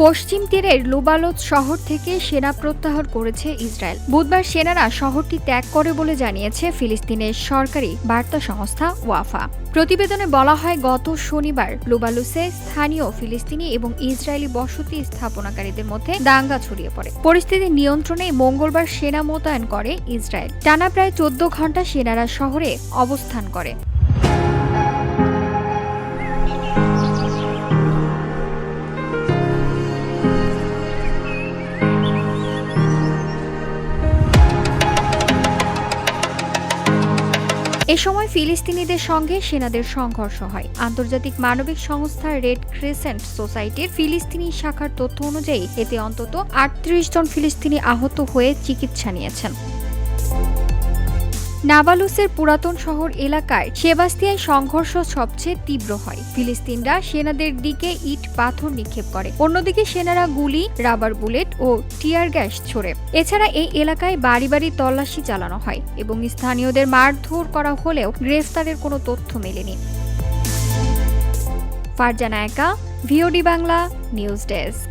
পশ্চিম তীরের লুবালোত শহর থেকে সেনা প্রত্যাহার করেছে ইসরায়েল। বুধবার সেনারা শহরটি ত্যাগ করে বলে জানিয়েছে ফিলিস্তিনের সরকারি বার্তা সংস্থা ওয়াফা। প্রতিবেদনে বলা হয়, গত শনিবার লুবালুসে স্থানীয় ফিলিস্তিনি এবং ইসরায়েলি বসতি স্থাপনাকারীদের মধ্যে দাঙ্গা ছড়িয়ে পড়ে। পরিস্থিতি নিয়ন্ত্রণে মঙ্গলবার সেনা মোতায়েন করে ইসরায়েল। টানা প্রায় 14 ঘণ্টা সেনারা শহরে অবস্থান করে। এ সময় ফিলিস্তিনিদের সঙ্গে সেনাদের সংঘর্ষ হয়। আন্তর্জাতিক মানবিক সংস্থা রেড ক্রিসেন্ট সোসাইটির ফিলিস্তিনি শাখার তথ্য অনুযায়ী এতে অন্তত ৩৮ জন ফিলিস্তিনি আহত হয়ে চিকিৎসা নিয়েছেন। নাবালুসের পুরাতন শহর এলাকায় সেবাস্তিয়ায় সংঘর্ষ সবচেয়ে তীব্র হয়। ফিলিস্তিনরা সেনাদের দিকে ইট পাথর নিক্ষেপ করে, অন্যদিকে সেনারা গুলি, রাবার বুলেট ও টিয়ার গ্যাস ছোড়ে। এছাড়া এই এলাকায় বাড়ি বাড়ি তল্লাশি চালানো হয় এবং স্থানীয়দের মারধর করা হলেও গ্রেফতারের কোনো তথ্য মেলেনি। ফারজানা একা, ভিওডি বাংলা নিউজ ডেস্ক।